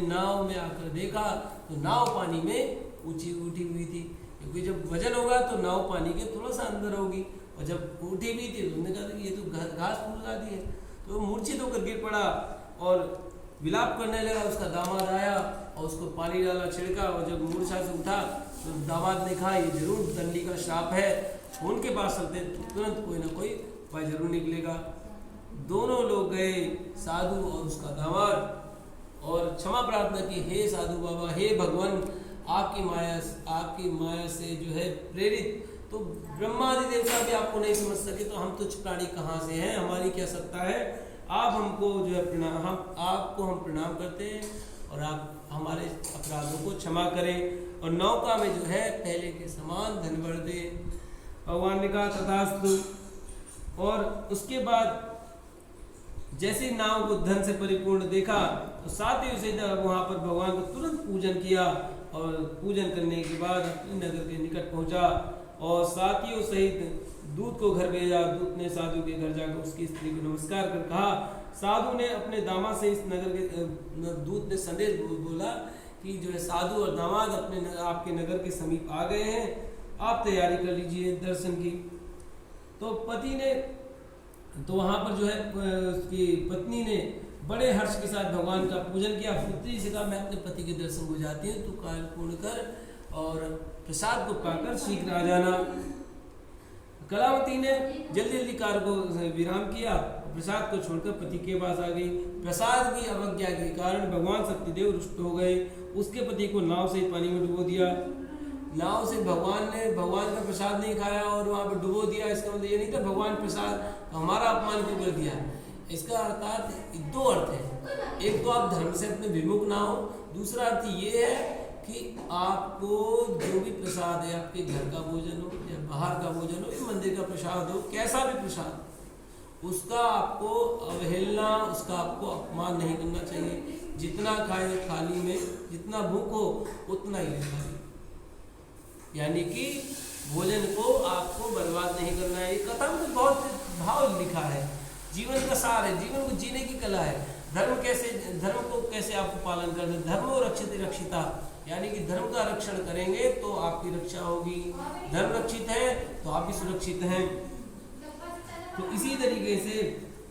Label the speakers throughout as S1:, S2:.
S1: नाव में आकर देखा तो नाव पानी में ऊंची उठी हुई थी, क्योंकि जब वजन होगा तो नाव पानी के थोड़ा सा अंदर होगी, और जब उठी हुई थी तो उन्होंने कहा कि ये तो घास फूस आदि है। तो मूर्छित होकर गिर पड़ा और विलाप करने लगा। उसका दामाद आया और उसको पानी डाला, छिड़का, और जब मूर्छा से उठा तो दामाद ने कहा ये जरूर दंडी का श्राप है, उनके पास चलते तो तुरंत कोई ना कोई उपाय जरूर निकलेगा। दोनों लोग गए, साधु और उसका दामाद, और क्षमा प्रार्थना की, हे साधु बाबा, हे भगवान, आपकी माया से जो है प्रेरित तो ब्रह्मादि देवता भी आपको नहीं समझ सके, तो हम तुच्छ प्राणी कहाँ से हैं, हमारी क्या सत्ता है। आप हमको जो है आपको हम प्रणाम करते हैं और आप हमारे अपराधों को क्षमा करें और नौका में जो है पहले के समान धन भर दे। भगवान ने कहा तथास्तु। और उसके बाद जैसे नाव को धन से परिपूर्ण देखा तो साथ ही उसे वहां पर भगवान को तुरंत पूजन किया, और पूजन करने के बाद अपने नगर के निकट पहुंचा और साथियों सहित दूत को घर भेजा। दूत ने साधु के घर जाकर उसकी स्त्री को नमस्कार कर कहा। साधु ने अपने दामाद से इस नगर के दूत ने संदेश बोला कि जो है साधु और दामाद आपके नगर के समीप आ गए हैं, आप तैयारी कर लीजिए दर्शन की। तो पति ने तो वहां पर जो है उसकी पत्नी ने बड़े हर्ष के साथ भगवान का पूजन किया। पुत्री से कहा मैं अपने पति के दर्शन को जाती हूँ, तू कार्य पूर्ण कर और प्रसाद को पाकर शीघ्र आ जाना। कलावती ने जल्दी जल्दी कार्य को विराम किया, प्रसाद को छोड़कर पति के पास आ गई। प्रसाद की अवज्ञा के कारण भगवान शक्तिदेव रुष्ट हो गए, उसके पति को नाव से पानी में डुबो दिया। नाव से भगवान का प्रसाद नहीं खाया और वहां पर डुबो दिया, इसका मतलब ये नहीं था भगवान प्रसाद हमारा अपमान क्यों कर दिया। इसका अर्थात दो अर्थ है, एक तो आप धर्म से अपने विमुख ना हो, दूसरा अर्थ ये है कि आपको जो भी प्रसाद है, आपके घर का भोजन हो या बाहर का भोजन हो या मंदिर का प्रसाद हो, कैसा भी प्रसाद, उसका आपको अवहेलना, उसका आपको अपमान नहीं करना चाहिए। जितना खाए थाली में, जितना भूख हो उतना ही लेना है, यानी कि भोजन को आपको बर्बाद नहीं करना है। ये कथा में तो बहुत भाव लिखा है, जीवन का सार है, जीवन को जीने की कला है। धर्म को कैसे आपको पालन करना है। धर्मो रक्षित रक्षिता, यानी कि धर्म का रक्षण करेंगे तो आपकी रक्षा होगी। धर्म रक्षित है तो आप भी सुरक्षित हैं। तो इसी तरीके से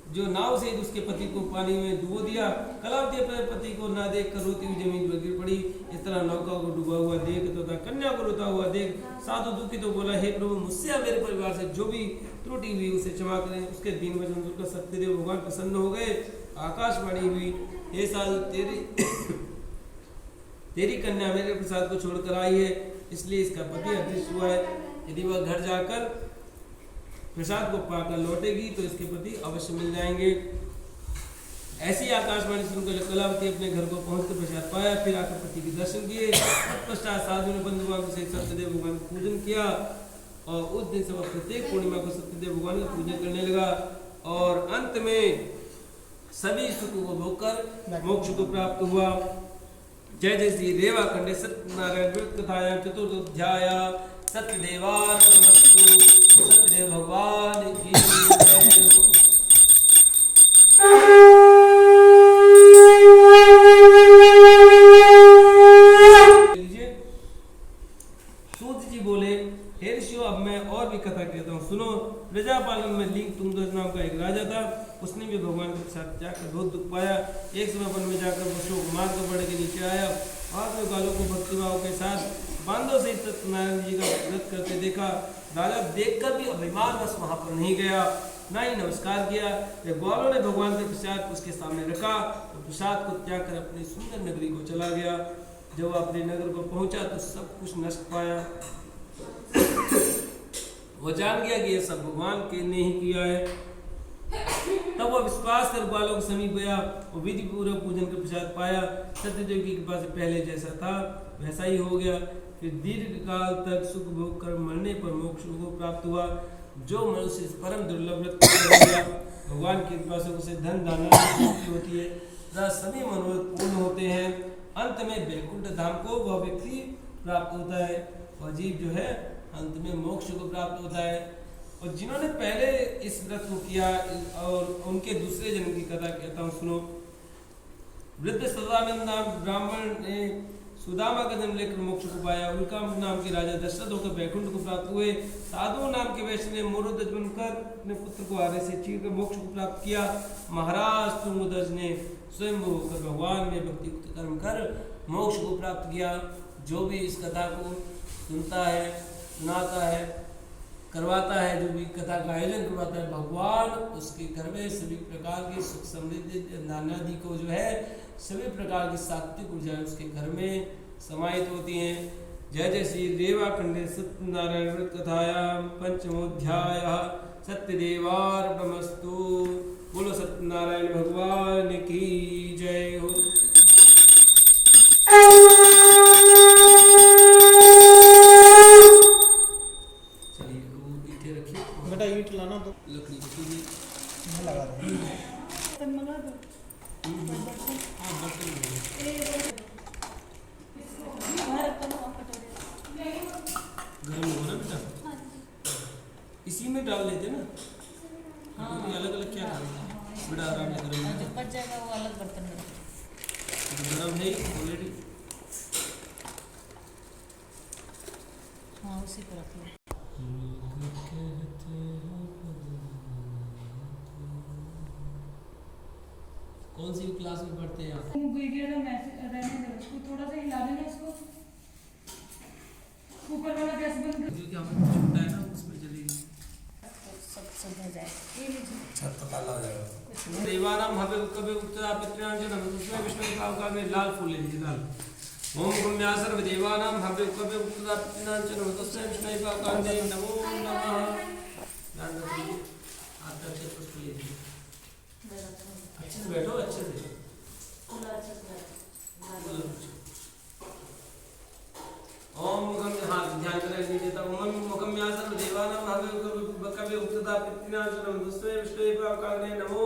S1: जो नाव से उसके पति को पानी में डुबो दिया। कलावती अपने पति को ना देख कर रोती हुई जमीन पर गिर पड़ी। इस तरह नौका को डूबा हुआ देख तथा कन्या को रोता हुआ देख साधु दुखी तो बोला, हे प्रभु, मुझसे या मेरे परिवार से जो भी त्रुटि हुई उसे क्षमा करें। उसके दीन वचन सुनकर सत्यदेव भगवान प्रसन्न हो गए। आकाशवाणी हुई, हे साधु, तेरी कन्या मेरे प्रसाद को छोड़कर आई है, इसलिए इसका पति अदृश्य हुआ है। यदि वह घर जाकर प्रसाद को पाकर लौटेगी तो इसके पति अवश्य मिल जाएंगे। ऐसी आकाशवाणी सुनकर कलावती अपने घर को पहुंचकर प्रसाद पाया, फिर आकर पति के दर्शन किए। तत्पश्चात साधु ने बंधु बांधव से सत्यदेव भगवान का पूजन किया और उस दिन से वह प्रत्येक पूर्णिमा को सत्यदेव भगवान का पूजन करने लगा और अंत में सभी सुख को भोगकर मोक्ष को प्राप्त हुआ। जय जय श्री रेवा खंडे सत्यनारायण कथायां चतुर्थोध्याय। सत्यदेवार्पणमस्तु। सत्यदेव भगवान की जय। सूत जी बोले, हे ऋषियों, अब मैं और भी कथा कहता हूँ, सुनो। प्रजापालन में लिंग तुंगध्वज नाम का एक राजा था। उसने भी भगवान के साथ जाकर बहुत दुख पाया। एक समय वन में जाकर पशुओं को मारकर बढ़ के नीचे आया। बाद में ग्वालों को भक्तिभाव के साथ बांधव से सत्यनारायण जी का व्रत करते देखा। राजा देखकर भी अभिमानवश वहां पर नहीं गया, ना ही नमस्कार किया। जब ग्वालों ने भगवान का प्रसाद उसके सामने रखा तो प्रसाद को त्याग कर अपनी सुंदर नगरी को चला गया। जब वह अपने नगर को पहुंचा तो सब कुछ नष्ट पाया। वो जान गया कि यह सब भगवान के ने ही किया है। तब वह विश्वास कर ग्वालों के समीप गया और विधि पूर्वक पूजन का प्रसाद पाया। सत्यदेव की कृपा से पहले जैसा था वैसा ही हो गया। फिर दीर्घ काल तक सुख भोग कर मरने पर मोक्ष को प्राप्त हुआ। जो मनुष्य परम दुर्लभ व्रत कर गया, भगवान की कृपा से उसे धन दाना प्राप्ति होती है तथा सभी मनोरथ पूर्ण होते हैं। अंत में वैकुंठ धाम को वह व्यक्ति प्राप्त होता है। वह जीव जो है अंत में मोक्ष को प्राप्त होता है। और जिन्होंने पहले इस व्रत को किया और उनके दूसरे जन्म की कथा कहता हूँ, सुनो। वृद्ध सदानंद नाम ब्राह्मण ने सुदामा का जन्म लेकर मोक्ष को पाया। उनका नाम के राजा दशरथ होकर बैकुंठ को प्राप्त हुए। साधु नाम के वैश्य ने मोरोध्वज बनकर अपने पुत्र को आरे से चीर कर मोक्ष को प्राप्त किया। महाराज तुंगध्वज ने स्वयं होकर भगवान में भक्ति कर्म कर मोक्ष को प्राप्त किया। जो भी इस कथा को सुनता है, सुनाता है, करवाता है, जो भी कथा का आयोजन करवाता है, भगवान उसके घर में सभी प्रकार की सुख समृद्धि नानादि को जो है सभी प्रकार की सात्विक ऊर्जाएं उसके घर में समाहित होती हैं। जय जय श्री रेवाखंडे सत्यनारायण व्रत कथायाम पंचमोध्याय सत्यदेवार्पणमस्तु। बोलो सत्यनारायण भगवान की जय हो। चलिए वो ईंटें रखिए,
S2: बेटा ईंट लाना तो
S1: लकड़ी की
S2: लगा दो।
S1: गर्म हो ना बेटा, इसी में डाल लेते ना। हाँ, अलग अलग क्या करेंगे बड़ा आराम से गर्म
S3: जो पच जाएगा वो अलग बर्तन में
S1: गर्म है ऑलरेडी।
S3: हाँ उसी पर रख लो।
S1: कौन सी क्लास में पढ़ते हैं आप?
S4: वीडियो ना मैसेज रहने दो, उसको थोड़ा सा हिला देना, इसको ऊपर वाला गैस बंद कर।
S1: जो कि हमारा छोटा है ना उसमें चलेगी।
S3: सब समझ जाए। ये लीजिए।
S2: छत तो काला हो जाएगा।
S1: देवानाम हवे कवे उत्तरा पितृणांजन उसमें विष्णु का में लाल फूल ले लीजिए, लाल। ओम गुम्यासर्व देवानाम हवे कवे उत्तरा पितृणांजन उसमें विष्णु का में नमो नमः। ध्यान रखिए, आप अच्छे पुष्प ले लीजिए, अच्छे से बैठो, अच्छे से। ओम मुखम, हाँ ध्यान करें नीचे तक। ओम मुखम यासर्व देवानाम हवे कवे उत्तरा पितृणांजन उसमें विष्णु का में नमो